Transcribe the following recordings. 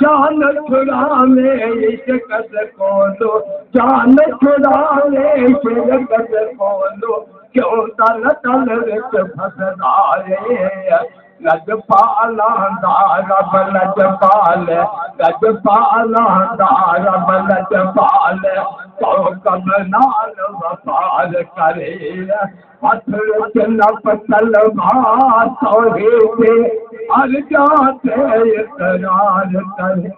جان چھڑانے عشق سے کھولو جان چھڑانے عشق سے کھولو کیوں تل تل وچ پھسدا ہے لج پالا دا رب لج پال لج پالا دا رب لج پال تو کم نال وفال کرے ہاتھ وچ نف تلوار توحید ارجا تے اقرار کرے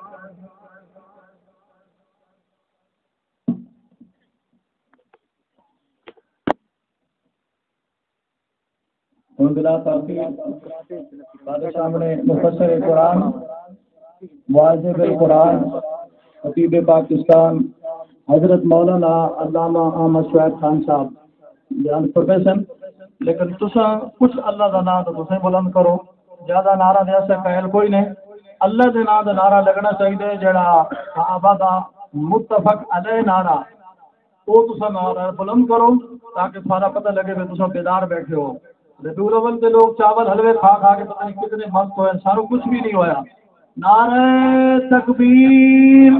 بلا تاخیر ہمارے سامنے مفسر قرآن واضح قرآن خطیب پاکستان حضرت مولانا علامہ احمد شعیب خان صاحب جان پروفیسر لیکن تسا کچھ اللہ کا نام تو تسیں بلند کرو زیادہ نعرہ دیا سے قائل کوئی نہیں اللہ کے نام کا نعرہ لگنا چاہیے جڑا صحابہ کا متفق علیہ نعرہ وہ تسا نعرہ بلند کرو تاکہ سارا پتہ لگے کہ تسا بیدار بیٹھے ہو ربیع الاول کے لوگ چاول حلوے کھا کھا کے پتہ نہیں کتنے مست ہوئے ساروں کچھ بھی نہیں ہویا نعرہ تکبیر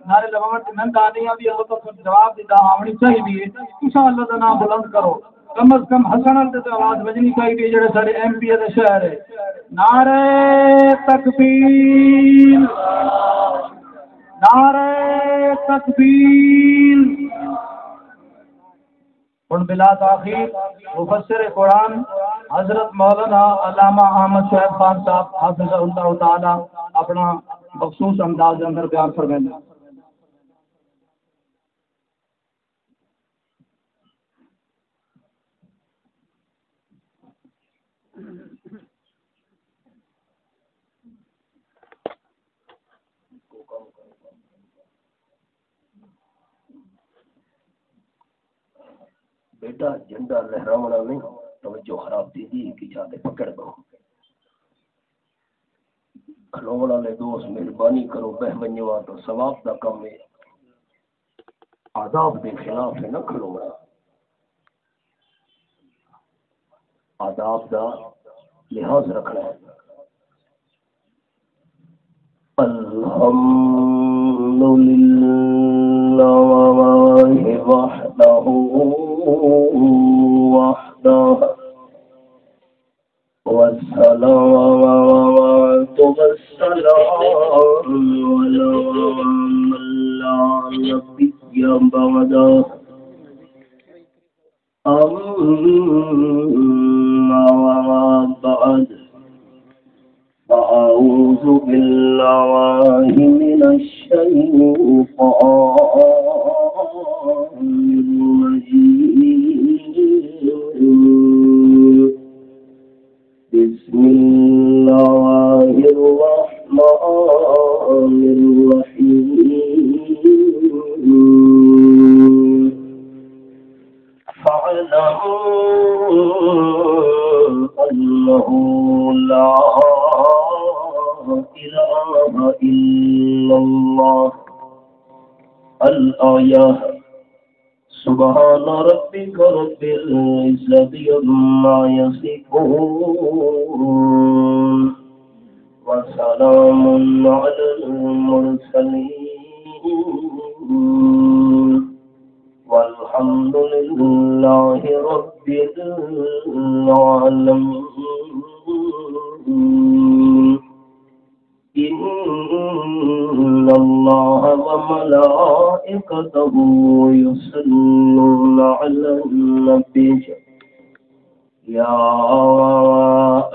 نعرے لگاوٹ میں کہانی ابھی اللہ تو جواب دیتا آمنی چاہیے تسا اللہ کا نام بلند کرو کم از کم حسن تے آواز بجنی چاہیے جڑے سارے ایم پی دے شہر ہے نعرہ تکبیر نعرہ تکبیر اور بلا تاخیر مفسر قرآن حضرت مولانا علامہ احمد شعیب خان صاحب حافظ اللہ تعالی اپنا مخصوص انداز کے اندر بیان فرمائیں بیٹا جھنڈا لہراونا نہیں توجہ خراب دی دی کی جاتے پکڑ دو کھلونا لے دوست مہربانی کرو بہ ونجوا تو ثواب دا کم ہے آداب کے خلاف ہے نہ کھلونا آداب دا لحاظ رکھنا ہے الحمد للہ وحدہ وحدہ والسلام والسلام على من لا نبي بعده أما بعد فأعوذ بالله من الشيطان الرجيم بسم الله الرحمن الرحيم فاعلموا أنه لا إله إلا الله الآية سبحان ربك رب العزة عما يصفون وسلام على المرسلين والحمد لله رب العالمين إن الله وملائكته يصلون على النبي يا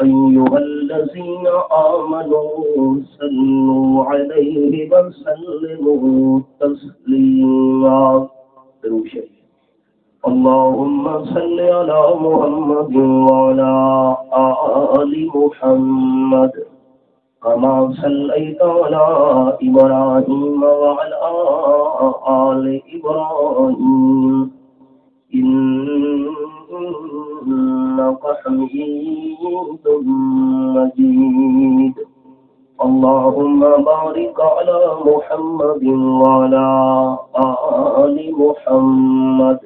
أيها الذين آمنوا صلوا عليه وسلموا تسليما اللهم صل على محمد وعلى آل محمد كما صليت على إبراهيم وعلى آل إبراهيم إنك حميد مجيد اللهم بارك على محمد وعلى آل محمد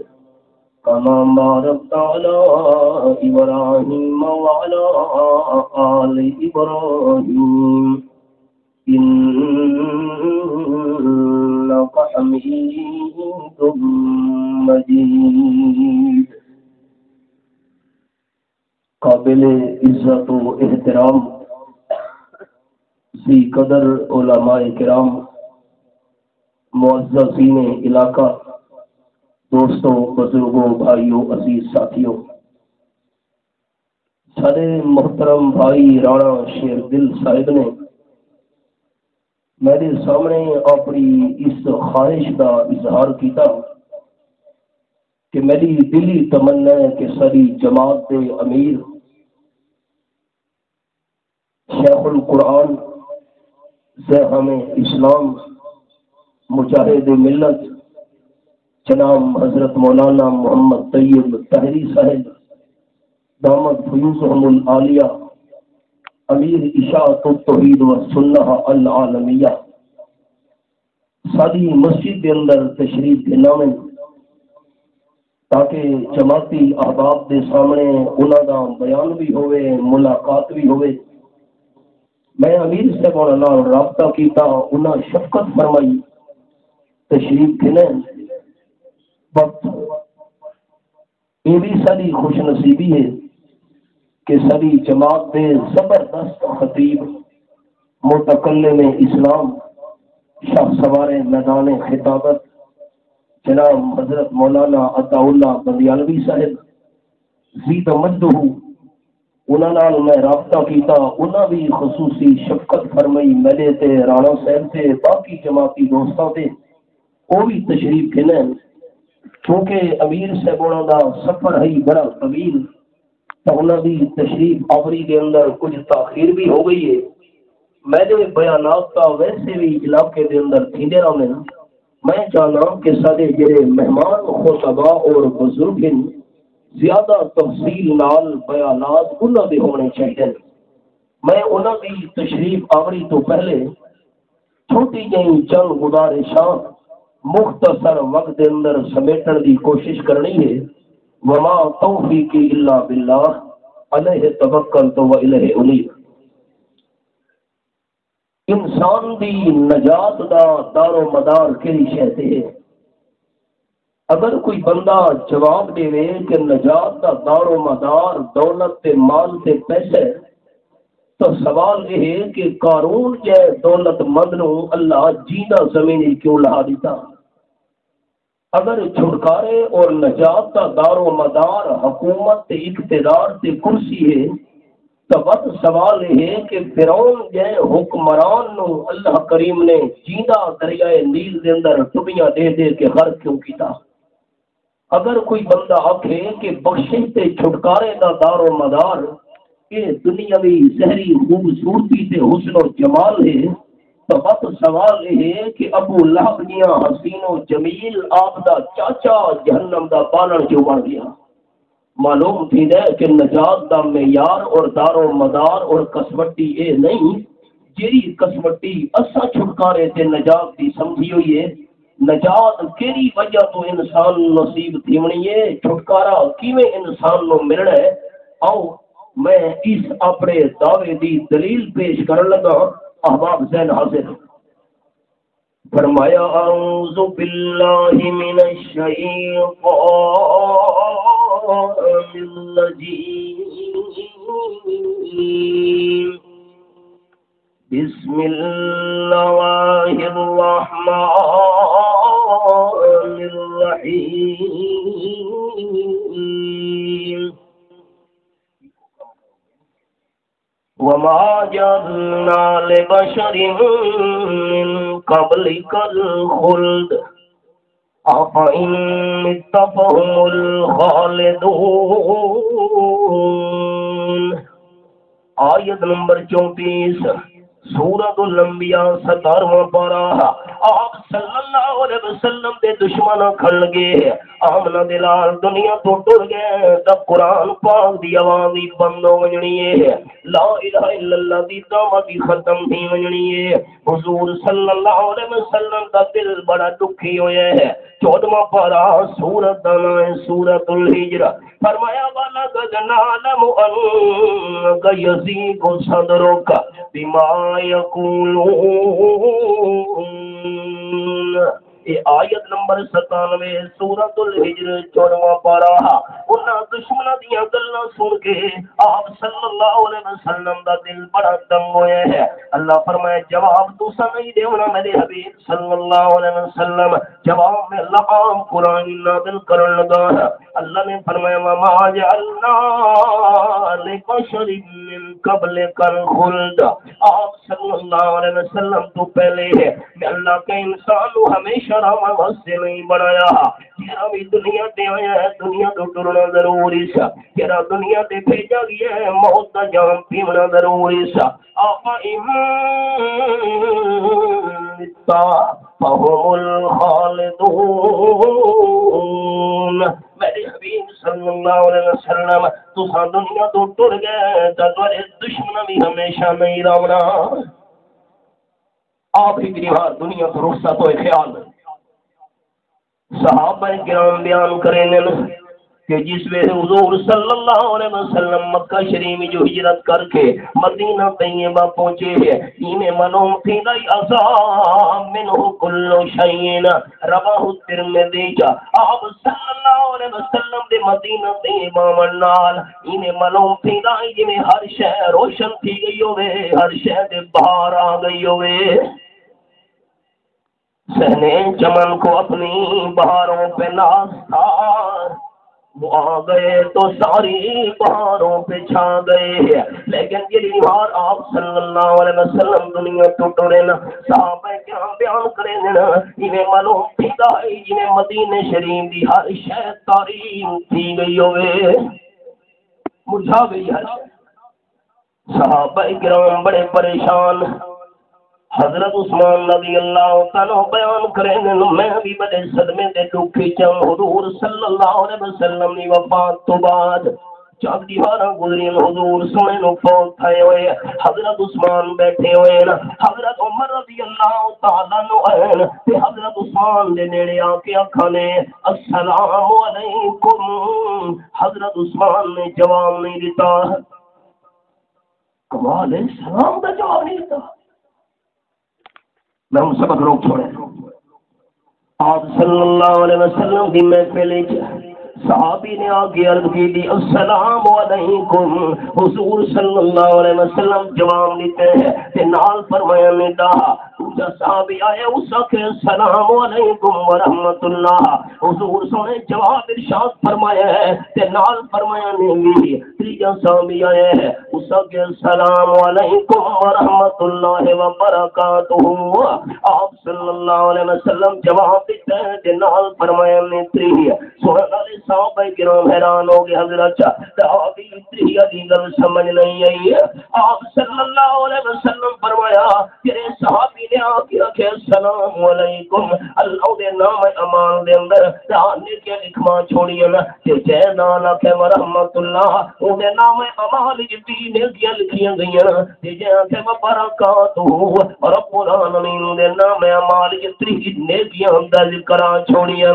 كما باركت على إبراهيم وعلى آل إبراهيم إنك حميد مجيد. قابل عزت و احترام ذی قدر علماء کرام، معززین علاقہ، دوستوں، بزرگوں، بھائیوں، عزیز ساتھیوں، سارے محترم بھائی رانا شیر دل صاحب نے میرے سامنے اپنی اس خواہش کا اظہار کیتا کہ میری دلی تمنا ہے کہ ساری جماعت کے امیر شیخ القرآن زاحم اسلام مجاہد ملت جناب حضرت مولانا محمد طیب طاہری صاحب دامت فیوزہم العالیہ، امیر اشاعت التوحید و سنہ العالمیہ، ساری مسجد کے اندر تشریف دلاویں تاکہ جماعتی احباب کے سامنے انہوں کا بیان بھی ہوئے، ملاقات بھی ہوئے. میں امیر صاحب نال رابطہ کیتا، انہاں شفقت فرمائی، تشریف دلیں. وقت یہ بھی ساری خوش نصیبی ہے کہ ساری جماعت کے زبردست خطیب متکلم اسلام شاہ سوار میدان خطابت جناب حضرت مولانا عطا اللہ بندیالوی صاحب زید مجدہ، انہاں نال میں رابطہ کیتا. انہاں بھی خصوصی شفقت فرمائی میرے تے، رانا صاحب تے، باقی جماعتی دوستاں تے. وہ بھی تشریف لیں کیونکہ امیر صاحبوں دا سفر ہے بڑا طویل، تو انہوں کی تشریف آوری کے اندر کچھ تاخیر بھی ہو گئی ہے. میرے بیانات کا ویسے بھی علاقے کے اندر تھیندے رہنے. میں چاہنا کہ سارے جڑے مہمان خطباء اور بزرگ ہیں زیادہ تفصیل نال بیانات انہوں کے ہونے چاہیے. میں انہوں کی تشریف آوری تو پہلے چھوٹی جہی چند گزارشاں مختصر وقت کے اندر سمیٹن کی کوشش کرنی ہے. وما توفیقی الا باللہ علیہ توکلت و الیہ انیب. انسان دی نجات دا دار و مدار کہڑی شے تے ہے؟ اگر کوئی بندہ جواب دے کہ نجات دا دار و مدار دولت تے مال تے پیسے، تو سوال یہ ہے کہ قارون جے دولت مند نو اللہ جینا زمین کیوں لہا دیتا؟ اگر چھٹکارے اور نجات کا دار و مدار حکومت تے اقتدار تے کرسی ہے، تو بس سوال یہ ہے کہ فرعون جے حکمران نو اللہ کریم نے جیندہ دریائے نیل دے اندر ٹبیاں دے دے کے غرق کیوں کیتا؟ اگر کوئی بندہ آکھے کہ بخشش تے چھٹکارے دا دار و مدار یہ دنیاوی زہری خوبصورتی تے حسن و جمال ہے، تو بس سوال یہ ہے کہ ابو لہب دیاں حسین و جمیل آپ دا چاچا جہنم دا پالن کیوں بن گیا؟ معلوم تھی ہے کہ نجات دا معیار اور دار و مدار اور کسوٹی اے نہیں جیری کسوٹی اسا چھٹکارے تے نجات دی سمجھی ہوئی ہے. نجات کیری وجہ تو انسان نصیب تھیونی ہے، چھٹکارا کیویں انسان نو ملنا ہے. آؤ میں اس اپنے دعوے دی دلیل پیش کرن لگا. احباب ذہن حاضر فرمایا اعوذ باللہ من الشیطان الرجیم بسم اللہ الرحمن الرحیم وما جعلنا لبشر من قبلك الخلد أفإن مت فهم الخالدون. آیت نمبر 34 سورۃ الانبیاء 17واں پارہ. آپ صلی اللہ علیہ وسلم دے دشمن کھڑ گئے، آمنہ دلال دنیا تو ٹر گئے، تب قرآن پاک دی آواز ہی بند ہو ونجنی ہے، لا الہ الا اللہ دی دعوت ختم تھی ونجنی ہے. حضور صلی اللہ علیہ وسلم کا دل بڑا دکھی ہویا ہے. 14واں پارہ سورۃ سورۃ الحجر فرمایا والا وَلَقَدْ نَعْلَمُ أَنَّكَ يَضِيقُ صَدْرُكَ بِمَا يَقُولُونَ. یہ آیت نمبر 97 سورۃ الحجر 94واں پارہ. انہاں دشمناں دیاں گلاں سن کے آپ صلی اللہ علیہ وسلم دا دل بڑا تنگ ہویا ہے. اللہ فرمائے جواب تساں نہیں دیونا میرے حبیب صلی اللہ علیہ وسلم. جواب میں اللہ عام قرآن نازل کرن لگا ہے. اللہ نے فرمایا وما جعلنا لبشر من قبلک الخلد. آپ صلی اللہ علیہ وسلم تو پہلے ہے میں اللہ کے انسان کو ہمیشہ واسطے نہیں بنایا. جہاں بھی دنیا تے آیا ہے دنیا تو ٹرنا ضروری سا. جہاں دنیا تے بھیجا گیا ہے موت کا جام پینا ضروری سا. آپا فهم الخالدون. میرے حبیب صلی اللہ علیہ وسلم تساں دنیا تو ٹر گئے تے تمہارے دشمن بھی ہمیشہ نہیں رہنا. آپ ہی گریوار دنیا تو رخصت ہوئے خیال میں صحابہ کرام بیان کریں کہ جس ویلے حضور صلی اللہ علیہ وسلم مکہ شریف جو ہجرت کر کے مدینہ طیبہ پہنچے ہیں انہیں معلوم تھی لائی عذاب منہ کل شیئن رواہ الترمذی. آپ صلی اللہ علیہ وسلم دے مدینہ طیبہ منال انہیں معلوم تھی لائی جی میں ہر شے روشن تھی گئی ہوئے ہر شے دے باہر آ گئی ہوئے. سہنے چمن کو اپنی بہاروں پہ ناز تھا وہ آ گئے تو ساری بہاروں پہ چھا گئے. لیکن یہ بار آپ صلی اللہ علیہ وسلم دنیا تو ٹرے نا صحابہ کیا بیان کریں نا انہیں معلوم تھی گئی جنہیں مدینہ شریف دی ہر شے تاریخ تھی گئی ہوئے مرجھا گئی ہر شے. صحابہ کرام بڑے پریشان. حضرت عثمان رضی اللہ تعالیٰ بیان کریں میں بھی بڑے صدمے دے دکھی چم حضور صلی اللہ علیہ وسلم نے وفات تو بعد چاک دیوارہ گزری حضور سونے نو فوت تھے ہوئے. حضرت عثمان بیٹھے ہوئے نا حضرت عمر رضی اللہ تعالیٰ نو آئے تے حضرت عثمان دے نیڑے آ کے آکھانے السلام علیکم. حضرت عثمان نے جواب نہیں دیتا. کمال ہے سلام کا جواب نہیں دیتا. میں ہم سبق روک چھوڑے. آپ صلی اللہ علیہ وسلم کی محفل صحابی نے آگے عرض کی دی السلام علیکم. حضور صلی اللہ علیہ وسلم جواب دیتے ہیں تے نال فرمایا نے کہا دوسرا صحابی آیا اس کے السلام علیکم ورحمۃ اللہ. حضور سنے جواب ارشاد فرمایا ہے تے نال فرمایا نے بھی. تیسرا صحابی آیا ہے اس کے السلام علیکم ورحمۃ اللہ وبرکاتہ. آپ صلی اللہ علیہ وسلم جواب دیتے ہیں تے نال فرمایا نے تیسرا سنے والے صحابہ کرام حیران ہو گئے. حضرت صحابی تیسرا دی گل سمجھ نہیں آئی. آپ صلی اللہ علیہ وسلم فرمایا تیرے صحابی نے آ کے رکھے السلام علیکم اللہ دے نام امان دے اندر نے کے لکھوا چھوڑی نا تے جے نال کہ ورحمۃ اللہ او دے نام امان جتی نے کیا لکھیاں گئیاں تے جے کہ برکات اور رب العالمین دے نام امان جتی نے کیا درج کرا چھوڑیاں.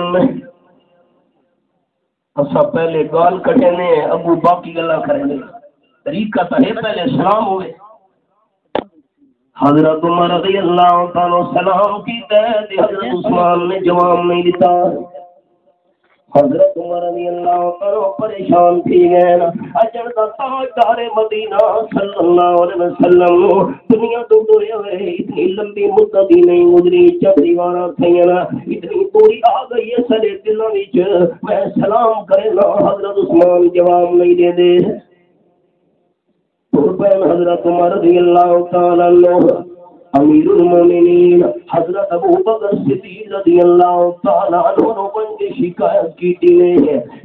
اسا پہلے گال کٹے نے ابو باقی گلا کریں گے طریقہ تو ہے پہلے سلام ہوئے. حضرت عمر رضی اللہ تعالی سلام کی تے حضرت عثمان نے جواب نہیں دیتا. حضرت عمر رضی اللہ تعالی پریشان تھی گئے. اجر دا تاجدار مدینہ صلی اللہ علیہ وسلم دنیا تو ٹرے ہوئے اتنی لمبی مدت ہی نہیں گزری جب دیوارہ تھیاں اتنی پوری آ گئی ہے سارے دلوں وچ میں سلام کرے نا حضرت عثمان جواب نہیں دے دے. حضرت عمر رضی اللہ تعالی عنہ امیر المومنین حضرت ابو بکر صدیق رضی اللہ تعالی عنہ نے شکایت کی تھی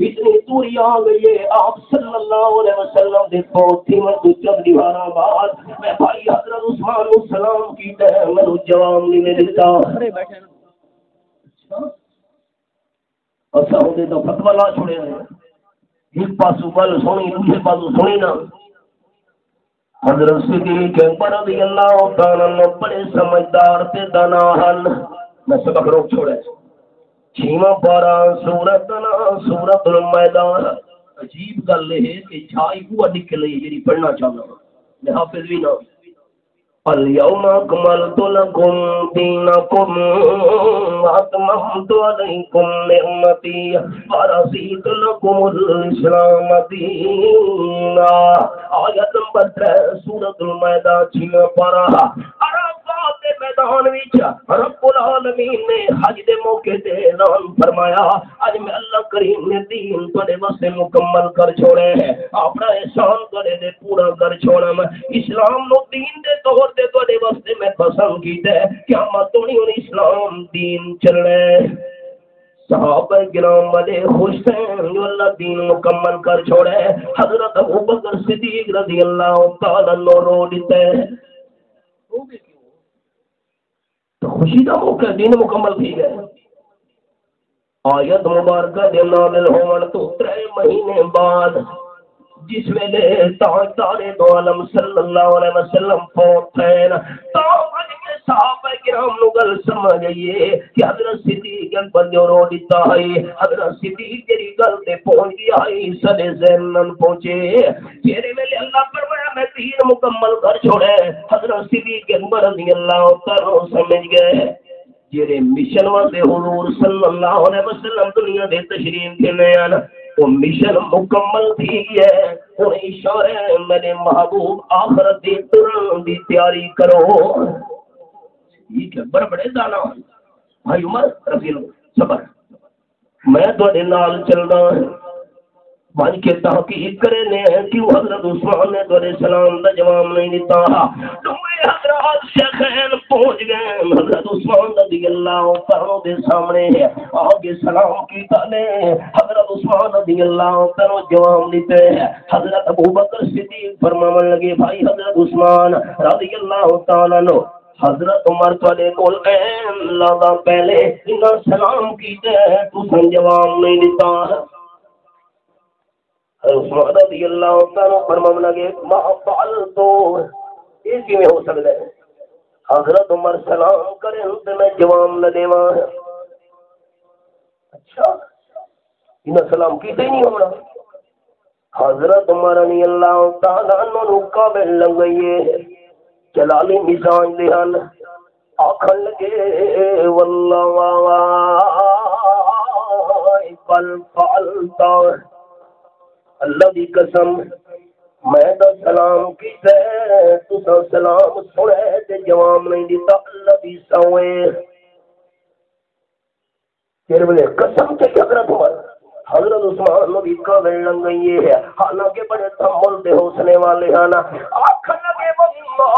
اتنی دوری آ گئی ہے آپ صلی اللہ علیہ وسلم دے فوت تھی میں تو چند دیوارہ بعد میں بھائی حضرت عثمان کو سلام کی تے میں جواب نہیں دیتا. اسا ہوندے تو فتوا لا چھوڑے ایک پاسو گل سنی دوسرے پاسو سنی نا. حضرت صدیق اکبر رضی اللہ تعالی عنہ بڑے سمجھدار تے دانا ہن. میں سبق روک چھوڑے. چھیواں پارہ سورۃ المیدان عجیب گل ہے کہ چھائی وہ نکلے جی پڑھنا چاہنا میں حافظ بھی نہ اليوم اکملت لکم دینکم واتممت علیکم نعمتی ورضیت لکم الاسلام دینا آیت نمبر 3 سورۃ المائدہ 6 پارہ عرفات کے میدان وچ رب العالمین نے حج دے موقع تے اعلان فرمایا اج میں اللہ کریم نے دین تواڈے واسطے مکمل کر چھوڑے ہے اپنا احسان تواڈے دے پورا کر چھوڑا میں اسلام نو دین دے طور تے تواڈے واسطے میں پسند کیتا ہے قیامت تونی اسلام دین چلنا ہے صحابہ کرام بڑے خوش تھے جو اللہ دین مکمل کر چھوڑے حضرت ابوبکر صدیق رضی اللہ تعالی عنہ رو دیتے تو خوشی دا موقع دین مکمل تھی گئے آیت مبارکہ دے نازل ہون تو 3 مہینے بعد جس ویلے تاجدار دو عالم صلی اللہ علیہ وسلم فوت تھے تو صحابہ کرام نو گل سمجھ آئیے کہ حضرت صدیق اکبر جو رو دیتا ہے حضرت صدیق جی گل تے پہنچ گیا ہے سدے ذہن پہنچے تیرے ویلے اللہ فرمایا میں دین مکمل کر چھوڑے حضرت صدیق اکبر رضی اللہ تعالی سمجھ گئے جیرے مشن واسطے حضور صلی اللہ علیہ وسلم دنیا دے تشریف لے آنا وہ مشن مکمل تھی ہے ہن اشارے میرے محبوب آخرت دی ترن دی تیاری کرو ٹھیک ہے بڑے دانا بھائی عمر رضی اللہ صبر میں تواڈے نال چلدا بن کے تحقیق کرے نے کیوں حضرت عثمان نے تواڈے سلام دا جواب نہیں دیتا تمہیں حضرات شیخین پہنچ گئے حضرت عثمان رضی اللہ تعالی دے سامنے آگے سلام کیتا نے حضرت عثمان رضی اللہ تعالی جواب دیتے حضرت ابوبکر صدیق فرمانے لگے بھائی حضرت عثمان رضی اللہ تعالی عنہ حضرت عمر تواڈے کول لادا پہلے انہاں سلام کیتے تساں جواب نہیں دیتا عثمان رضی اللہ تعالی فرمان لگے ما فعلتو یہ کی میں ہو سکتا ہے حضرت عمر سلام کریں تو میں جواب نہ دیواں اچھا انہاں سلام کیتے ہی نہیں ہونا حضرت عمر رضی اللہ تعالی عنہ قابل لگ گئے جلالی مزاج دہن آکھن لگے واللہ بل فعلتا اللہ دی قسم میں تو سلام کیتا تو سلام سنے تے جواب نہیں دیتا اللہ دی سوئے تیرے بلے قسم کے حضرت عمر حضرت عثمان نبی کا لگ گئی ہے حالانکہ بڑے تحمل دے حوصلے والے ہیں نا آکھن لگے واللہ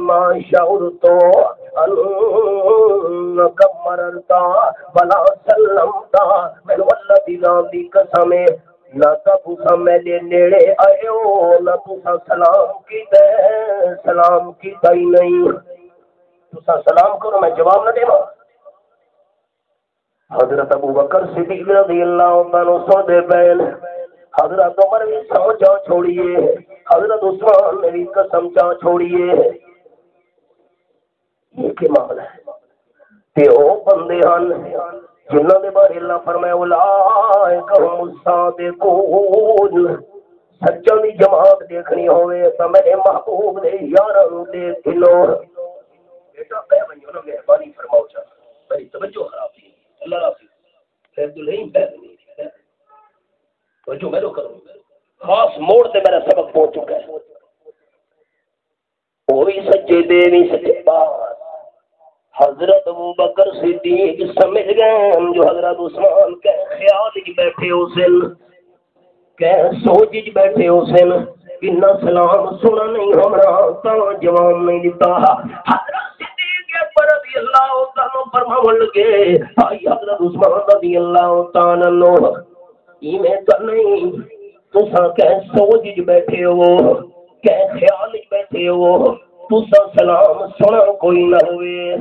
ما شعرتو انک مررتا بلا سلمتا میں والذی ذات دی قسم نہ تسا میرے نیڑے آئے ہو نہ تسا سلام کیتا ہی نہیں تسا سلام کرو میں جواب نہ دیواں حضرت ابوبکر صدیق رضی اللہ تعالی سو دے بین حضرت عمر بھی سو چا چھوڑیے حضرت عثمان نے بھی قسم چا چھوڑیے یہ کیا معاملہ ہے تے او بندے ہن جنہاں دے بارے اللہ فرمایا اولئک هم الصادقون سچوں دی جماعت دیکھنی ہوئے تو میرے محبوب دے یاراں نوں دیکھ لو بیٹا اے بھائیو نا مہربانی فرماؤ چا میری توجہ خراب تھی اللہ رافی پھر تو نہیں پہلے نہیں توجہ میں کروں خاص موڑ تے میرا سبق پہنچ چکا ہے وہ بھی سچے دے بھی سچے بات حضرت ابوبکر صدیق سمجھ گئے جو حضرت عثمان کے خیال ہی بیٹھے حسین کہ سوچ ہی بیٹھے حسین اتنا سلام سنا نہیں ہونا تو جواب نہیں دیتا حضرت صدیق اکبر رضی اللہ تعالیٰ فرمان لگے بھائی حضرت عثمان رضی اللہ تعالیٰ عنہ میں تو نہیں تسا کہ سوچ ہی بیٹھے ہو کہ خیال ہی بیٹھے ہو تسا سلام سنا کوئی نہ ہوئے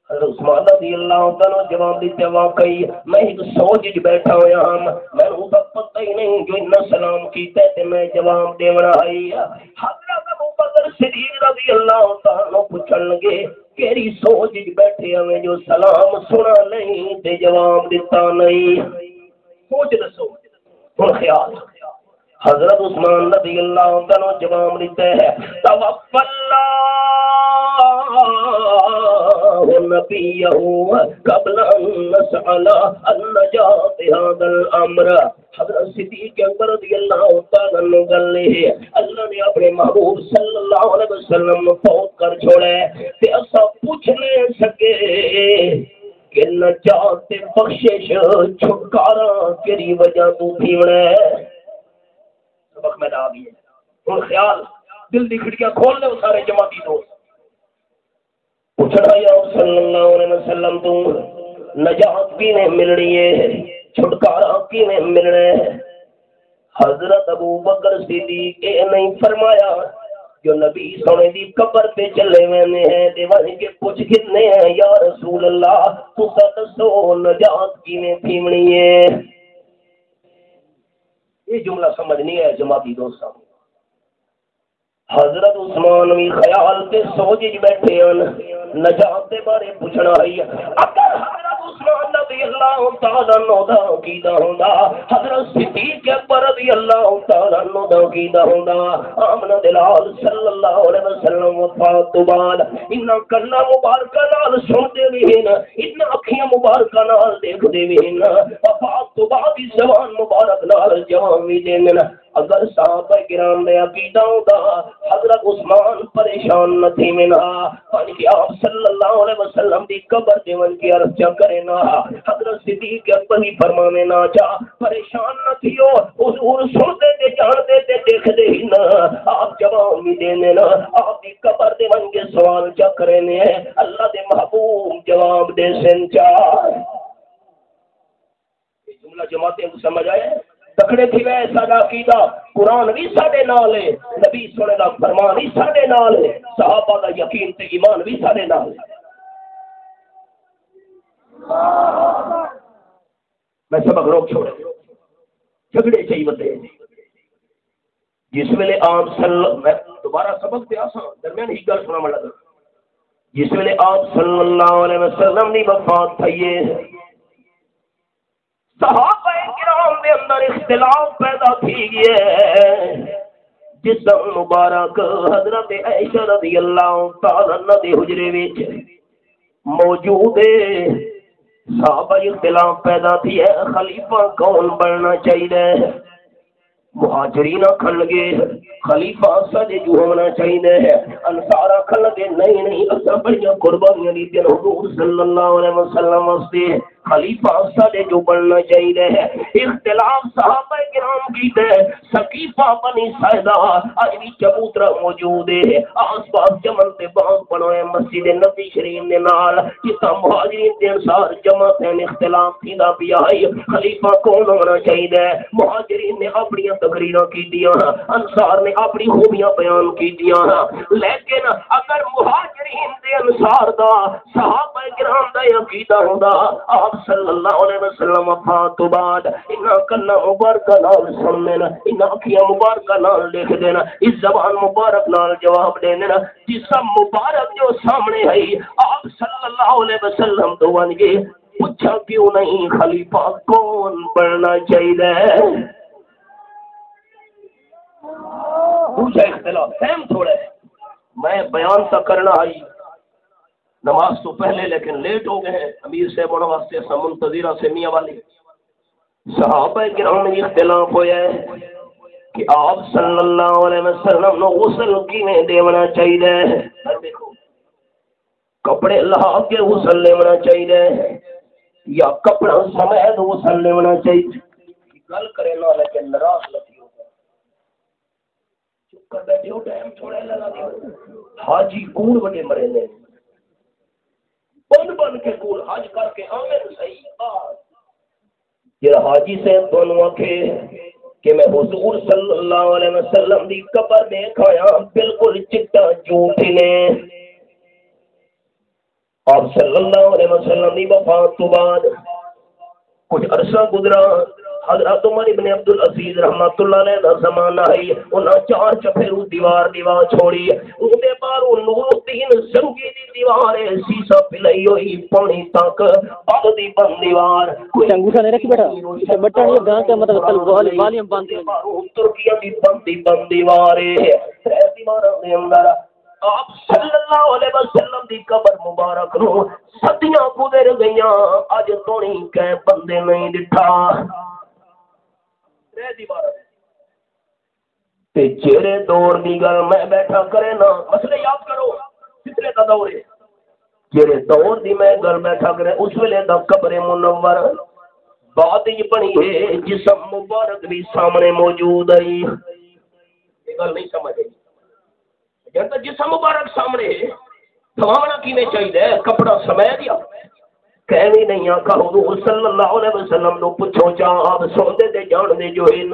حضرت عثمان رضی اللہ تعالیٰ جواب دیتے واقعی میں ایک سوچ بیٹھا ہویا ہم میں نے تو پتہ ہی نہیں جو اتنا سلام کیتے تھے میں جواب دیونا ہے حضرت ابوبکر صدیق رضی اللہ تعالیٰ پوچھن لگے کیری سوچ بیٹھے ہمیں جو سلام سنا نہیں تے جواب دیتا نہیں سوچ دسو ہن خیال حضرت عثمان رضی اللہ عنہ جواب دیتے ہیں توفى الله نبيه قبل ان نسأل النجاة هذا الامر حضرت صدیق اکبر رضی اللہ تعالیٰ عنہ گلے اللہ نے اپنے محبوب صلی اللہ علیہ وسلم فوت کر چھوڑے تے اسا پوچھ نہیں سکے کہ نجات بخشش چھٹکارا کیڑی وجہ تو تھیوڑے سبق میں آ گئی ہن خیال دل دی کھڑکیاں کھول لے سارے جماعتی دوست پوچھنا یا صلی اللہ علیہ وسلم تو نجات بھی نہیں مل رہی ہے چھٹکارا کی نہیں مل رہے حضرت ابو بکر صدیق نے نہیں فرمایا جو نبی سونے دی قبر پہ چلے ہوئے ہیں دیوانے کے پوچھ کتنے ہیں یا رسول اللہ تو دسو نجات کی میں تھیمنی ہے یہ جملہ سمجھ نہیں ہے جماعتی دوستوں حضرت عثمان بھی خیال تے سوچ بیٹھے ہیں نجات دے بارے پوچھنا ہے اگر حضرت عثمان رضی اللہ تعالیٰ عنہ دا عقیدہ ہوندا حضرت صدیق اکبر رضی اللہ تعالیٰ عنہ دا عقیدہ ہوندا آمنہ دلال صلی اللہ علیہ وسلم وفات تو بعد انہاں کنا مبارکہ نال سنتے بھی ہیں انہاں اکھیاں مبارکہ نال دیکھتے بھی ہیں وفات تو بعد اس زبان مبارک نال جواب بھی دیں اگر صحابہ کرام نے عقیدہ ہوتا حضرت عثمان پریشان نہ تھی منا کہ آپ صلی اللہ علیہ وسلم دی قبر دیون کی عرض چا کرے نا حضرت صدیق اکبر ہی فرمانے نہ چا پریشان نہ تھیو حضور سنتے تے جانتے تے دیکھتے ہی نا آپ جواب بھی دینے نا آپ دی قبر دیون کے سوال چا کرے نے اللہ دے محبوب جواب دے سن چا یہ جملہ جماعتیں کو سمجھ آئے تکڑے تھی وے ساڈا عقیدہ قرآن بھی ساڈے نال ہے نبی سونے دا فرمان بھی ساڈے نال ہے صحابہ دا یقین تے ایمان بھی ساڈے نال ہے میں سبق روک چھوڑے جھگڑے چاہیے بندے جس ویلے آپ میں دوبارہ سبق دے آسان درمیان ہی گل سنا لگا جس ویلے آپ صلی اللہ علیہ وسلم دی وفات تھئی صحابہ کرام دے اندر اختلاف پیدا تھی گئے جسم مبارک حضرت عائشہ رضی اللہ تعالی عنہ دے حجرے وچ موجود ہے صحابہ اختلاف پیدا تھی ہے خلیفہ کون بننا چاہیے مہاجرین کھل لگے خلیفہ سجے جو ہونا چاہیے انصار کھل لگے نہیں اسا بڑیاں قربانیاں دیتے حضور صلی اللہ علیہ وسلم واسطے خلیفہ سجے جو بننا چاہیے اختلاف صحابہ کرام کی تے سقیفہ بنی سعدہ اج بھی چبوترا موجود ہے آس پاس جمل تے باغ بنوئے مسجد نبی شریف دے نال جتھاں مہاجرین تے انصار جمع تے اختلاف تھیندا پیا ہے خلیفہ کون ہونا چاہیے مہاجرین نے اپنی تقریراں کی دیا انصار نے اپنی خوبیاں بیان کی دیا لیکن اگر مہاجرین دے انصار دا صحابہ کرام دا عقیدہ ہوندا آپ صلی اللہ علیہ وسلم وفات تو بعد انہاں کنا مبارکہ نال سنن انہاں اکھیاں مبارکہ نال دیکھ دینا اس زبان مبارک نال جواب دینا جسم مبارک جو سامنے ہے آپ صلی اللہ علیہ وسلم تو ون گے پوچھا کیوں نہیں خلیفہ کون بننا چاہیے دوسرا اختلاف اہم تھوڑا ہے میں بیان تک کرنا آئی نماز تو پہلے لیکن لیٹ ہو گئے ہیں امیر صاحب ہونے واسطے منتظرہ سے میاں والی صحابہ کرام میں اختلاف ہوا ہے کہ آپ صلی اللہ علیہ وسلم نے غسل کیویں دینا چاہیے دیکھو کپڑے لہا کے غسل لینا چاہیے یا کپڑا سمیت غسل لینا چاہیے گل کرے نہ لیکن ناراض لگی حاجی کوڑ بڑے مرے نے بن کے کوڑ حج کر کے آمین صحیح یہ حاجی سے دونوں آنکھے کہ میں حضور صلی اللہ علیہ وسلم دی قبر دیکھایا بالکل چٹا جھوٹ نے آپ صلی اللہ علیہ وسلم دی وفات تو بعد کچھ عرصہ گزرا حضرت عمر ابن عبد العزیز رحمت اللہ علیہ دا زمانہ ہے انہاں 4 چپیرو دیوار چھوڑی اون دے بارو نور الدین زنگی دی دیوار ہے سیسا پلائی ہوئی پانی تک پگ دی بند دیوار انگوٹھا نہیں رکھی بیٹا بٹا یہ گاں کا مطلب والیوم بند ترکیہ دی بند دیوار ہے دیواراں دے اندر آپ صلی اللہ علیہ وسلم دی قبر مبارک نو صدیاں گزر گئیاں اج تونی کہ بندے نہیں ڈٹھا رہ دیوار تے چہرے دور دی گل میں بیٹھا کرے نا مسئلے یاد کرو کتنے دا دور ہے چہرے دور دی میں گل بیٹھا کرے اس ویلے دا قبر منور بعد ہی بنی ہے جسم مبارک بھی سامنے موجود ہے یہ گل نہیں سمجھ آئی جب تک جسم مبارک سامنے تھوانا کینے چاہیے کپڑا سمے دیا کہنی نہیں آقا حضور صلی اللہ علیہ وسلم نو پوچھو چاہ آپ سوندے دے جان دے جو ان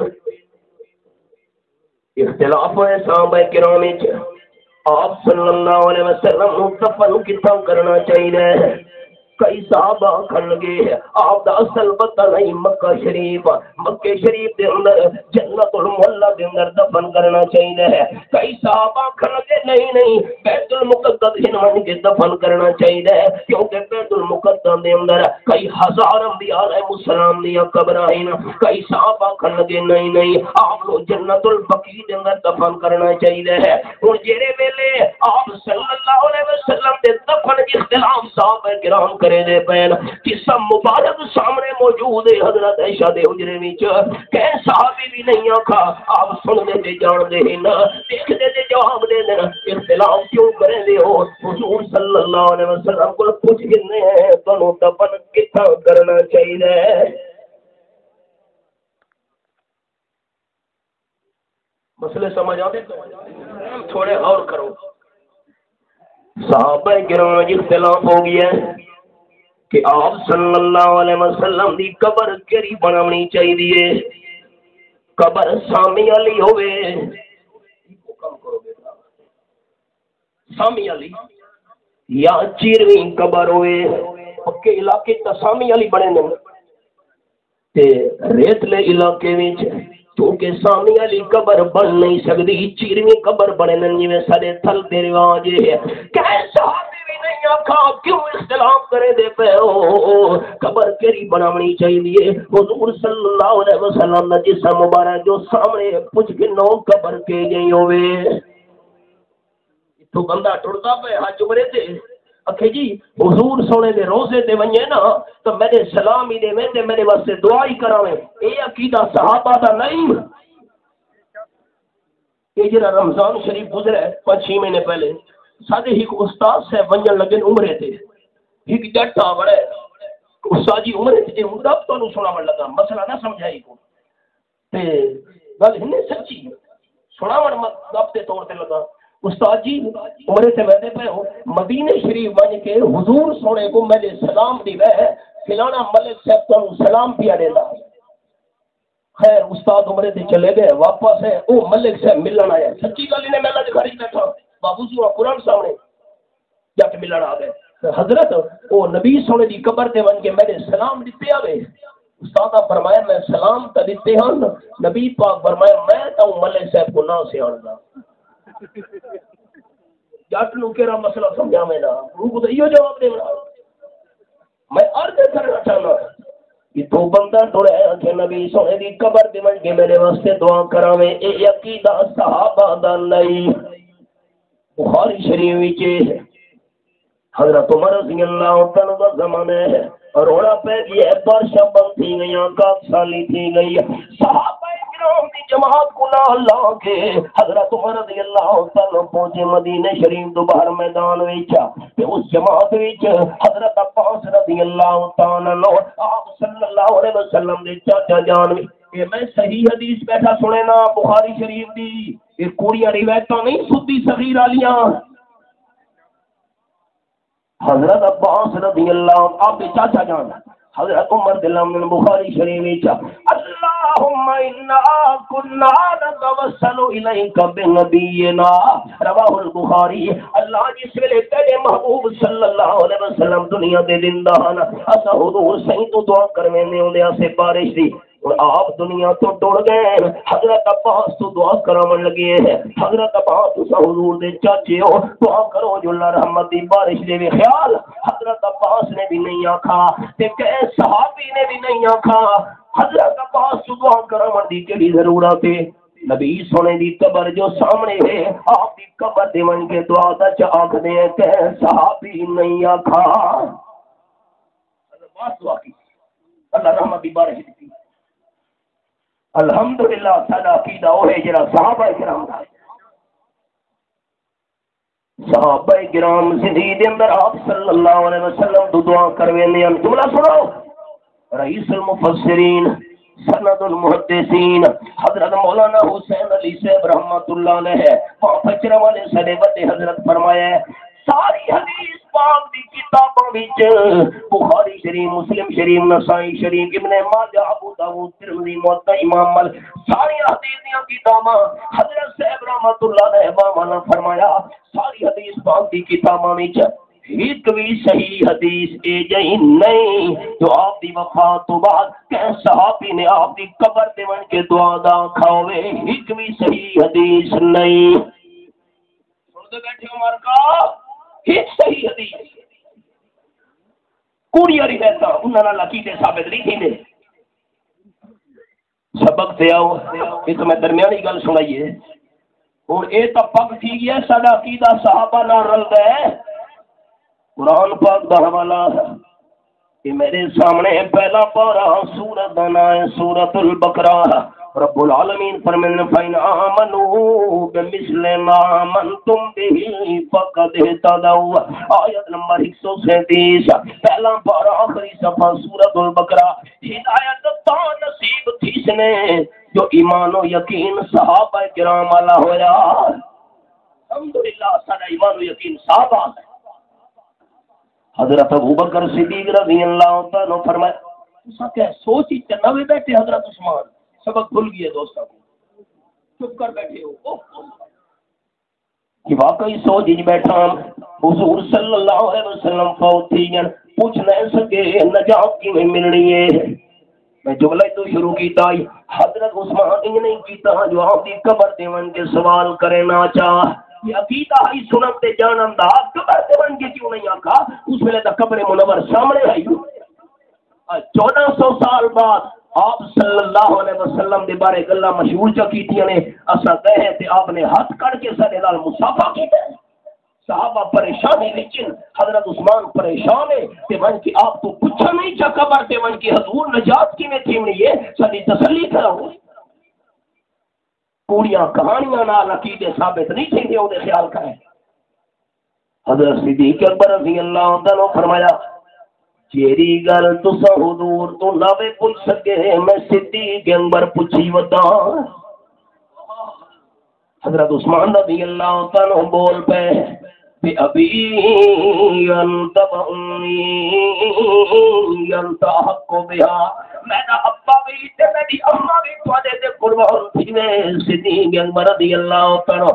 اختلاف ہے صحابہ کرام وچ آپ صلی اللہ علیہ وسلم نو دفن کتنا کرنا چاہیے کئی صحابہ کھن گے آپ دا اصل پتہ نہیں مکہ شریف دے اندر جنت المعلا دے اندر دفن کرنا چاہیے کئی صحابہ کھن گے نہیں بیت المقدس ہن کے دفن کرنا چاہیے کیونکہ بیت المقدس دے اندر کئی ہزار انبیاء علیہ السلام دی قبراں ہیں کئی صحابہ کھن گے نہیں آپ لو جنت البقیع دے اندر دفن کرنا چاہیے ہن جڑے ویلے آپ صلی اللہ علیہ وسلم دے دفن اختلاف صحابہ کرام کرے دے پین جسم مبارک سامنے موجود ہے حضرت عائشہ دے حجرے وچ کہ صحابی بھی نہیں آکھا آپ سن دے تے جان دے نا دیکھ دے تے جواب دے دینا اختلاف کیوں کرے دے ہو حضور صلی اللہ علیہ وسلم کو پوچھ گنے ہیں تانوں دفن کتھا کرنا چاہیے مسئلے سمجھ آتے تھوڑے اور کرو صحابہ کرام اختلاف ہو گیا کہ آپ صلی اللہ علیہ وسلم دی قبر کیڑی بنانی چاہیے قبر سامی علی ہوئے سامی علی یا چیرویں قبر ہوئے پکے علاقے تا سامی علی بنے نے تے ریتلے علاقے وچ کیونکہ سامی علی قبر بن نہیں سکتی چیرویں قبر بنے نے جویں سارے تھل دے رواج ہے کیسا نہیں آکھا کیوں اختلاف کرے دے پے ہو قبر کیڑی بنانی چاہیے حضور صلی اللہ علیہ وسلم دا جسم مبارک جو سامنے پوچھ کے نو قبر کے گئی ہوئے تو بندہ ٹرتا پے حج عمرے تے اکھے جی حضور سونے دے روزے تے ونجے نا تو میرے سلام ہی دے میں تے میرے واسطے دعا ہی کراویں اے عقیدہ صحابہ دا نہیں یہ جڑا رمضان شریف گزرا ہے 5-6 مہینے پہلے سادے ایک استاد سے ونجن لگن عمرے تے ایک جٹا بڑے استاد جی عمرے تے عمرہ تو سناون لگا مسئلہ نہ سمجھائی کو تے گل ہنے سچی سناون مطلب تے طور تے لگا استاد جی عمرے تے ویندے پے ہو مدینے شریف ون کے حضور سونے کو میرے سلام دی وے فلانا ملک صاحب تو سلام پیا دیندا خیر استاد عمرے تے چلے گئے واپس ہے او ملک سے ملن آیا سچی گل نے میلا دکھائی بیٹھا بابو جی قرآن سامنے جا کے ملن آ گئے حضرت او نبی سونے دی قبر تے ون کے میرے سلام دتے آوے استاد فرمایا میں سلام تے دتے ہن نبی پاک فرمایا میں تو ملک صاحب کو نہ سیاںدا جٹ نو کیڑا مسئلہ سمجھاویں نا روح تے ایو جواب دے میں عرض کرنا چاہنا کہ تو بندہ ٹرے کہ نبی سونے دی قبر تے ون کے میرے واسطے دعا کراویں اے عقیدہ صحابہ دا نہیں بخاری شریف وچ حضرت عمر رضی اللہ عنہ کا زمانہ ہے روڑا پہ گیا بارشاں بند تھی گئی کاف سالی تھی گئی صحابہ کرام دی جماعت کو نہ اللہ کے حضرت عمر رضی اللہ عنہ پہنچے مدینے شریف دو باہر میدان وچ تے اس جماعت وچ حضرت عباس رضی اللہ تعالی عنہ آپ صلی اللہ علیہ وسلم دے چاچا جان کہ میں صحیح حدیث بیٹھا سنے نا بخاری شریف دی یہ کوڑیاں روایتاں نہیں سدی صغیر والیاں حضرت عباس رضی اللہ عنہ آپ چاچا جان حضرت عمر رضی اللہ عنہ بخاری شریف وچ اللهم انا كنا نتوسل اليك بنبينا رواه البخاری اللہ جس ویلے تیرے محبوب صلی اللہ علیہ وسلم دنیا دے زندہ ہن اسا حضور سائیں تو دعا کرویں نے اودے سے بارش دی اور آپ دنیا تو ٹر گئے. حضرت عباس تو دعا کراون لگے. حضرت عباس حضور دے چاچے ہو, دعا کرو جو اللہ رحمت دی بارش دے. خیال حضرت عباس نے بھی نہیں آکھا تے کہ صحابی نے بھی نہیں آکھا. حضرت عباس تو دعا کراون دی کیڑی ضرورت ہے؟ نبی سونے دی قبر جو سامنے ہے, آپ دی قبر دے من کے دعا دا چاک دے کہ صحابی نہیں آکھا. اللہ دعا کی, اللہ رحمت دی بارش دی. الحمدللہ ساڈا عقیدہ وہ ہے جڑا صحابہ کرام دا. صحابہ کرام زندگی دے اندر آپ صلی اللہ علیہ وسلم تو دعا کرویندے ہیں. جملہ سنو, رئیس المفسرین سند المحدثین حضرت مولانا حسین علی صاحب رحمۃ اللہ علیہ پچرا والے سڑے بڑے حضرت فرمایا ہے ساری حدیث پاک دی کتابوں وچ بخاری شریف, مسلم شریف, نسائی شریف, ابن ماجہ, ابو داؤد, ترمذی, موطا امام مالک, ساری حدیث دی کتاباں حضرت صاحب رحمۃ اللہ علیہ نے فرمایا ساری حدیث پاک دی کتابوں وچ ایک بھی صحیح حدیث اے جہی نہیں جو آپ دی وفات تو بعد کہ صحابی نے آپ دی قبر دے ون کے دعا دا کھاوے. ایک بھی صحیح حدیث نہیں. سن دے بیٹھے عمر کا ایک صحیح حدیث کوڑی والی رہتا انہاں نال عقیدے ثابت نہیں تھیندے. سبق تے آؤ یہ تو میں درمیانی گل سنائیے. ہن اے تا پک تھی گیا ساڈا عقیدہ صحابہ نال رلدا ہے. قرآن پاک دا حوالہ کہ میرے سامنے پہلا پارہ سورت دا نام ہے سورۃ البقرہ. رب العالمین فرماتے فَإِنْ آمَنُوا بِمِثْلِ مَا آمَنْتُمْ بِهِ فَقَدِ اهْتَدَوْا. آیت نمبر 137 پہلا پارہ آخری صفحہ سورۃ البقرہ. ہدایت تا نصیب تھیس نے جو ایمان و یقین صحابہ کرام والا ہویا. الحمدللہ سارا ایمان و یقین صحابہ ہے. حضرت ابوبکر صدیق رضی اللہ تعالیٰ فرمایا تسا کیا سوچ ہی چنوے بیٹھے. حضرت عثمان سبق بھول گئے دوستوں کو, چپ کر بیٹھے ہو کہ واقعی سوچ ہی بیٹھا. حضور صلی اللہ علیہ وسلم فوت تھی گئے, پوچھ نہیں سکے نجات کی میں ملنی ہے. میں جملہ تو شروع کیتا حضرت عثمان یہ نہیں کیتا جو آپ کی قبر دیون کے سوال کرے نہ چاہ. یہ عقیدہ ہی سنت تے جانن دا قبر تے بن کے کیوں نہیں آکھا. اس ویلے دا قبر منور سامنے آئی. 1400 سال بعد آپ صلی اللہ علیہ وسلم دے بارے گلاں مشہور چا کیتیاں نے. اساں کہے تے آپ نے ہاتھ کڑ کے سارے نال مصافحہ کیتا. صحابہ پریشانی وچ, حضرت عثمان پریشان ہے تے بن کے آپ تو پوچھا نہیں چا قبر تے بن کے حضور نجات کیویں تھیونی ہے ساری تسلی کرو. پوریاں کہانیاں نال عقیدے ثابت نہیں تھے او دے خیال کرے. حضرت صدیق اکبر رضی اللہ عنہ فرمایا جیری گل تسا حضور تو نہ پوچھ سکے میں صدیق اکبر پوچھی ودا. حضرت عثمان رضی اللہ عنہ بول پے کہ ابھی انت امی انت حق بها. میرا ابا بھی تے میری اماں بھی تواڈے تے قربان تھی نے. صدیق اکبر رضی اللہ عنہ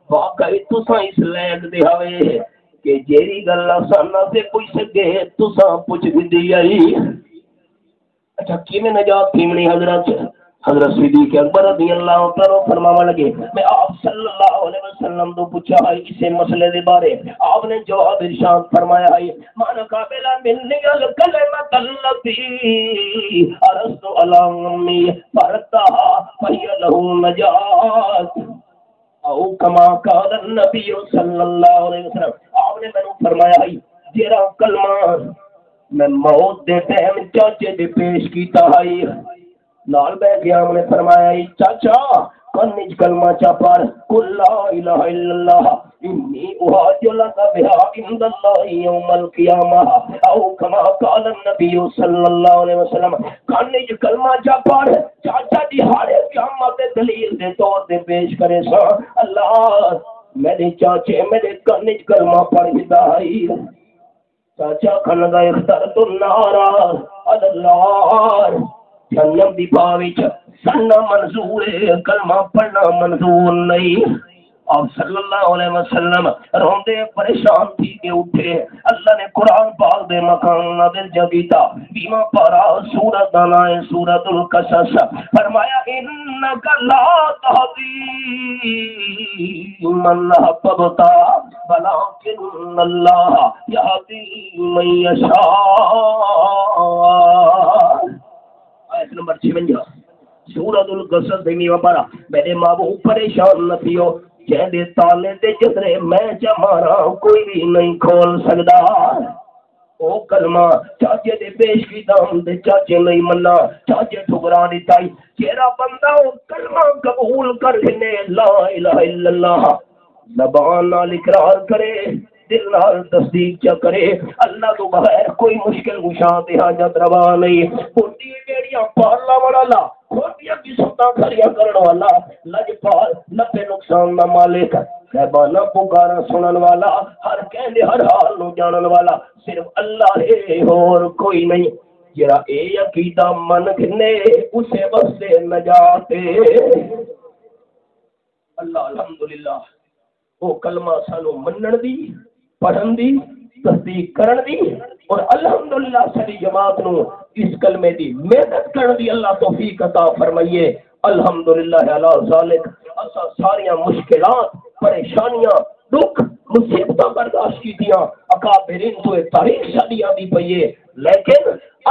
واقعی تساں اس لائق دے ہوئے کہ جیری گل سانا سے کوئی سکے تساں پوچھ دی آئی. اچھا کیویں نجات تھیونی حضرت. حضرت صدیق اکبر رضی اللہ عنہ فرماوا لگے میں آپ صلی اللہ علیہ وسلم تو پوچھا ہے اسے مسئلے دے بارے. آپ نے جواب ارشاد فرمایا ہے من قابل منی الکلمۃ التی ارسط علی امی فرتها فهي له نجات او کما قال النبی صلی اللہ علیہ وسلم. آپ نے میں فرمایا ہے جیڑا کلمہ میں موت دے ٹائم چاچے دے پیش کیتا ہے نال بیٹھ گیا. ہم نے فرمایا چاچا کنج کلمہ چا پڑھ قل لا الہ الا اللہ انی احاج لک بها عند اللہ یوم القیامہ او کما قال النبی صلی اللہ علیہ وسلم. کنج کلمہ چا پڑھ چاچا دی ہارے قیامت دلیل دے طور تے پیش کرے سا. اللہ میرے چاچے میرے کنج کلمہ پڑھ ہدایت. چاچا کھن دا اخترت النار اللہ جنم دی باوچ سننا منظور ہے کلمہ پڑھنا منظور نہیں. آپ صلی اللہ علیہ وسلم روندے پریشان تھی کے اٹھے. اللہ نے قرآن پاک دے مقام نازل جگیتا 20واں پارہ سورۃ دانا سورۃ القصص فرمایا انک لا تہدی من احببت ولکن اللہ یہدی من یشاء. آیت نمبر 56 سورۃ القصص 20واں پارہ. میرے محبوب پریشان نہ تھیو جہدے تالے تے جدرے میں چمارا کوئی بھی نہیں کھول سکدا. او کلمہ چاچے دے پیش کی دام دے چاچے نہیں منا چاچے ٹھکرا دیتائی. جیڑا بندہ او کلمہ قبول کر لینے لا الہ الا اللہ زبان نال اقرار کرے دل نال تصدیق چا کرے اللہ تو بغیر کوئی مشکل کشا تے حاجت روا نہیں. پھوٹی بیڑیاں پارلا والا کھوٹیاں کی سوتا کھڑیاں کرن والا لجپال نفع نقصان نہ مالک صاحبانہ پکارا سنن والا ہر کہندے ہر حال نو جانن والا صرف اللہ ہے اور کوئی نہیں. جڑا اے عقیدہ من کنے اسے واسطے نجات اللہ. الحمدللہ وہ کلمہ سانو منن دی پڑھن دی تصدیق کرن دی اور الحمدللہ ساری جماعت نو اس کلمے دی محنت کرن دی اللہ توفیق عطا فرمائیے. الحمدللہ علی ذالک. اسا ساریاں مشکلات پریشانیاں دکھ مصیبتاں برداشت کیتیاں اکابرین تو تاریخ ساری آدی پئیے لیکن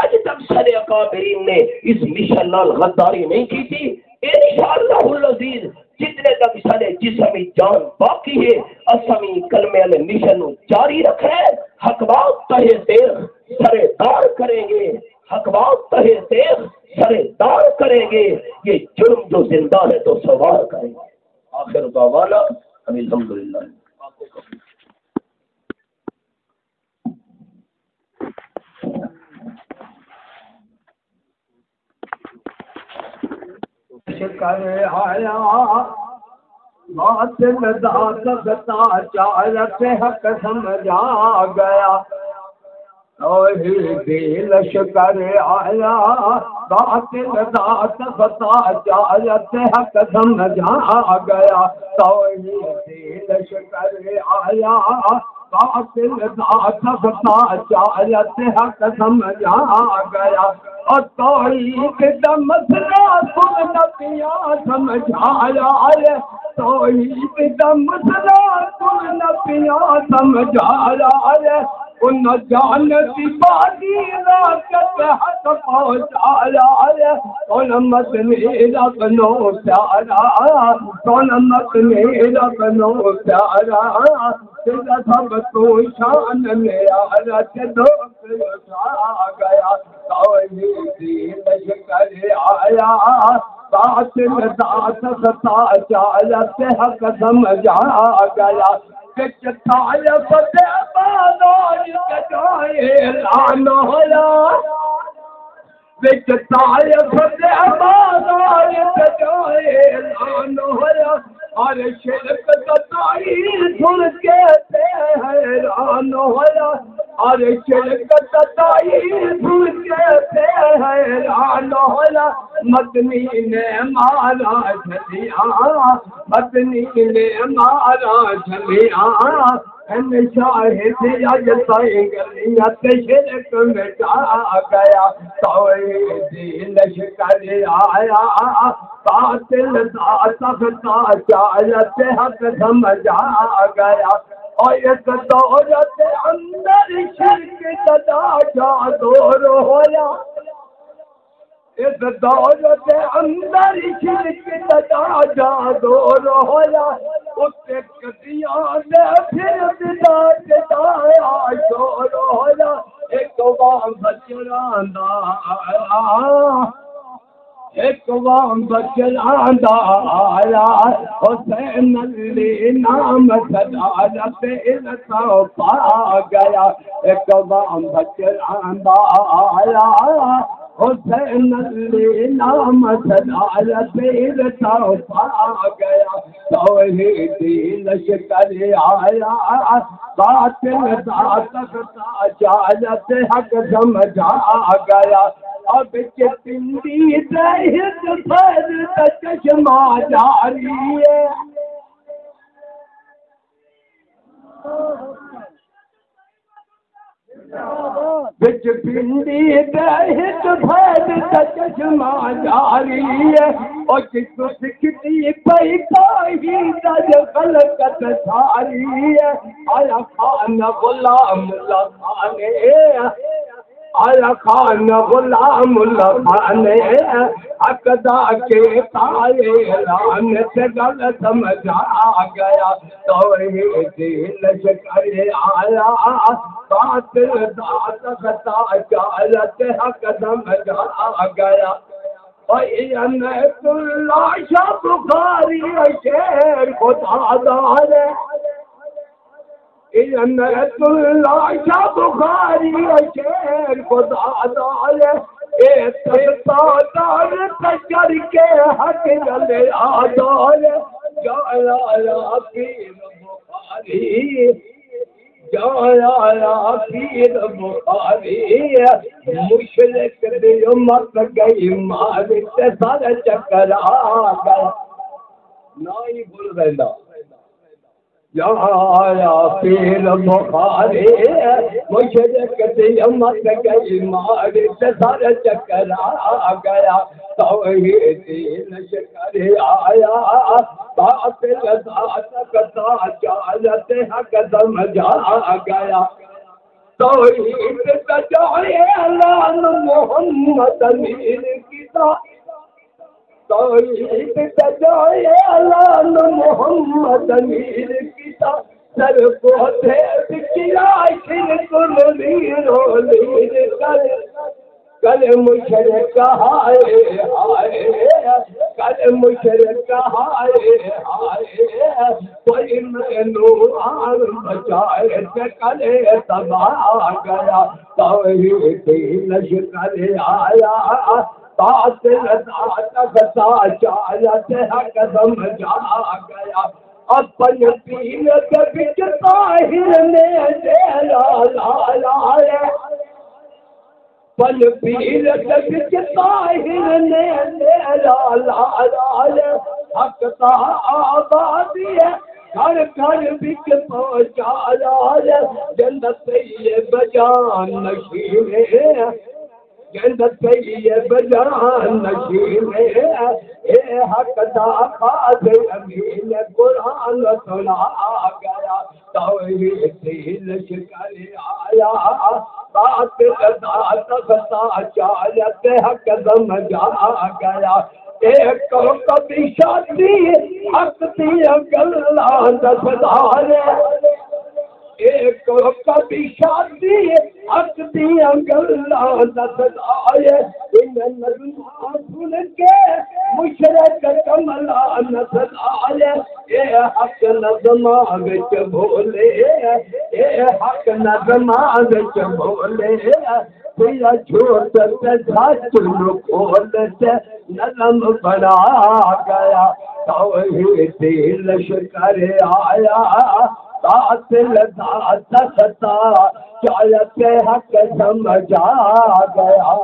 اج تک سارے اکابرین نے اس مشن نال غداری نہیں کی تھی. انشاءاللہ العزیز جتنے تک سارے جسمی جان باقی ہے اسمی کلمے والے مشن جاری رکھے. حق بات تہے تیغ سرے دار کریں گے حق بات تہے تیغ سرے دار کریں گے. یہ جرم جو زندہ ہے تو سوار کریں گے. آخر دعوانا الحمدللہ. شکر آیا بات ذات ستا چارت حق سمجھا گیا. دل شکر آیا بات ذات ستا چارت حق سمجھا گیا. دل شکر آیا بات ذات ستا چارت حق سمجھا گیا. اور توحید دا مسئلہ سن نبیاں سمجھایا ہے. توحید دا مسئلہ سن نبیاں سمجھایا ہے. ان جانتی بادی راکت حق پہنچایا ہے. کون مدنی ربنو پیارا کون مدنی ربنو پیارا تیرا سب تو شان میرا چدو آ گیا. توحید شکر آیا باطل ذات ستا چالت حق سمجھا گیا. چتھایا فتح بازار کجائے اعلان ہویا. چتھایا فتح بازار کجائے اعلان ہویا. اور شرک ستائی سن کے حیران ہویا. اور شرک ستائی سن کے حیران ہویا. مدنی نے مارا جھلیاں مدنی نے مارا جھلیاں. شاہد اج تائیں گلیاں تے شرک مٹا گیا. توحید لشکر آیا باطل ذات ستا چالت حق سمجھا گیا. اور ایک دور کے اندر شرک صدا جادور ہویا. ایک دور کے اندر شرک صدا جادور ہویا. اس کتیاں نے پھر بدا جدایا شور ہویا. ایک وام بچراندا آیا ایک وام بچراندا آیا. حسین علی نام صدارت عزت پا گیا. ایک وام بچراندا آیا حسین علی نام صدارت عزت پا گیا. توحید لشکر آیا باطل ذات ستا چالت حق سمجھا گیا. اب چندی دہت پر چشمہ جاری ہے. بچ پنڈی دہت بھید چشمہ جاری ہے اور جس سکھتی پئی پائی دج خلقت ساری ہے آیا خان غلام اللہ خانے آیا خان غلام اللہ خانے اقدا کے تائے اعلان سے گل سمجھ آ گیا توحید لشکر آیا باطل ذات خطا جالت حق سمجھ آ گیا نعمت اللہ شاہ بخاری شیر خدا دار نعمت اللہ شاہ بخاری شیر خدا دار دار تشکر کے حق جلے آدار جایا پیر بخاری جایا پیر بخاری مشرق دی مت گئی مار تے سر چکر آ گیا نہیں بھول رہا جایا پیر بخاری مشرق دی مت گئی مار تے سر چکر آ گیا توحید لشکر آیا باطل ذات خطا جالت حق سمجھ آ گیا توحید سجائے اعلان محمد امین کی توحید سجائے اعلان محمد امین کی سر کو تھے بکیا شرک لیر کل مشرق ہائے ہائے کل مشرق ہائے ہائے کوئی میں نور بچائے سے کلے تباہ گیا توحید لشکر آیا باطل ذات خطا جالت حق سمجھ آ گیا اپن پیر کے بچ طاہر نے ڈیرا لایا پل پیر کے بچ طاہر نے ڈیرا لایا حق تا آبادی ہے گھر گھر بک پہنچا لایا جنت یہ بجان نشین جنت یہ بجان نشین اے حق دا خاص امین قرآن سنا گیا توحید لشکر آیا باطل ذات خطا جالت حق سمجھ آ گیا ایک کبھی شادی حق دیا گلاں دسدار ایک کبھی شادی حق دیا گلاں دسدار ان نظماں سن کے مشرق کملا نسدار اے حق نظماں وچ بولے اے حق نظماں وچ بولے تیرا جھوٹ تے سچ نو کھول تے نظم بنا گیا توحید لشکر آیا باطل ذات خطا جالت حق سمجھ آ گیا